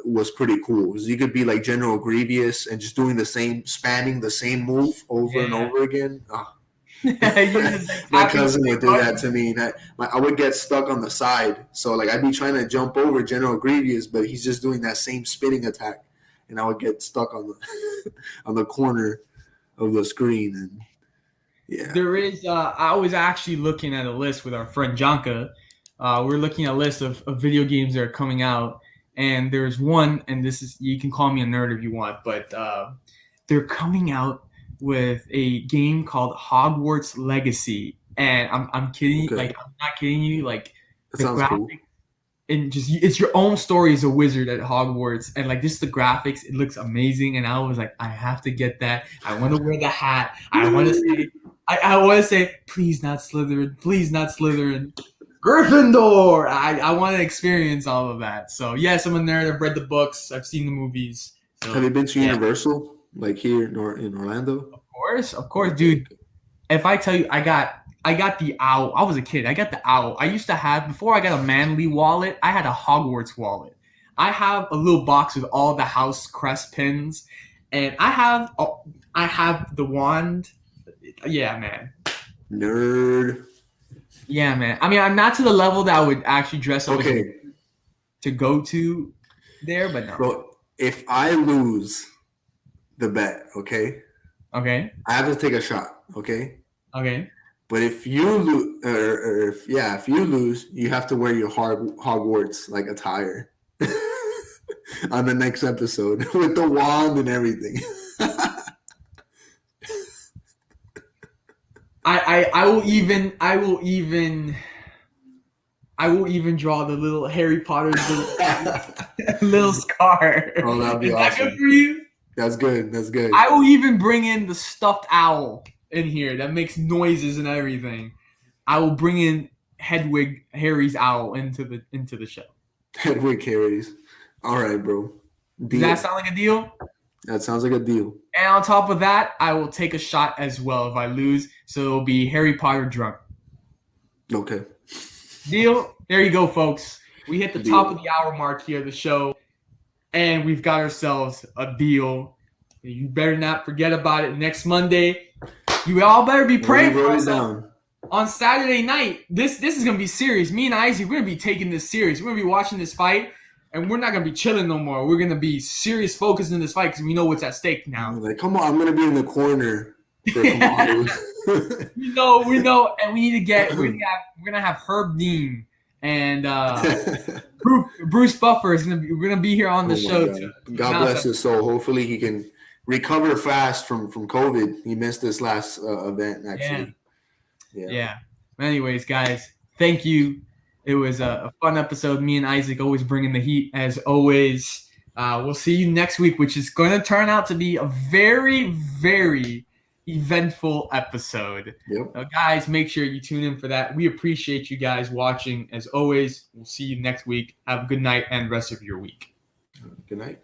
was pretty cool. Because you could be like General Grievous and just doing spamming the same move over and over again. Oh. My cousin would do that to me. I would get stuck on the side, so like I'd be trying to jump over General Grievous, but he's just doing that same spinning attack, and I would get stuck on the on the corner of the screen. And yeah, There is. I was actually looking at a list with our friend Janka. We're looking at a list of video games that are coming out, and there's one, and this is, you can call me a nerd if you want, but they're coming out with a game called Hogwarts Legacy, and I'm kidding. Okay. Like I'm not kidding you. Like That the sounds cool. graphics and just it's your own story as a wizard at Hogwarts, and like just the graphics, it looks amazing. And I was like, I have to get that. I want to wear the hat. I want to say, I want to say, please not Slytherin, please not Slytherin. Gryffindor. I want to experience all of that. So yes, I'm a nerd. I've read the books. I've seen the movies. So, Have you been to yeah. Universal, like here in Orlando? Of course, dude. If I tell you, I got the owl. I was a kid. I got the owl. I used to have before I got a Manly wallet. I had a Hogwarts wallet. I have a little box with all the house crest pins, and I have the wand. Yeah, man. Nerd. Yeah, man. I mean, I'm not to the level that I would actually dress up Okay, to go to there, but no. bro. If I lose the bet, okay, Okay. I have to take a shot, okay. Okay. But if you lose, if you lose, you have to wear your Hogwarts like attire on the next episode with the wand and everything. I will even draw the little Harry Potter's little scar. Oh, that'd be Is that awesome. good for you? That's good. That's good. I will even bring in the stuffed owl in here that makes noises and everything. I will bring in Hedwig Harry's owl into the show. Hedwig Harry's. All right, bro. Does that sound like a deal? That sounds like a deal. And on top of that, I will take a shot as well if I lose. So it'll be Harry Potter drunk. Okay. Deal? There you go, folks. We hit the Deal. top of the hour mark here of the show, and we've got ourselves a deal. You better not forget about it next Monday. You all better be praying for us on Saturday night. This is going to be serious. Me and Isaac, we're going to be taking this serious. We're going to be watching this fight, and we're not going to be chilling no more. We're going to be serious focused in this fight because we know what's at stake now. Like, come on, I'm going to be in the corner for Kamaru. We know, and we need to get. We're gonna have Herb Dean and Bruce Buffer is gonna be here on the show too. God bless his soul. Hopefully he can recover fast from COVID. He missed this last event actually. Yeah. Anyways, guys, thank you. It was a fun episode. Me and Isaac always bringing the heat as always. We'll see you next week, which is going to turn out to be a very, very eventful episode. Yep. Now, guys, make sure you tune in for that. We appreciate you guys watching as always. We'll see you next week. Have a good night and rest of your week. Good night.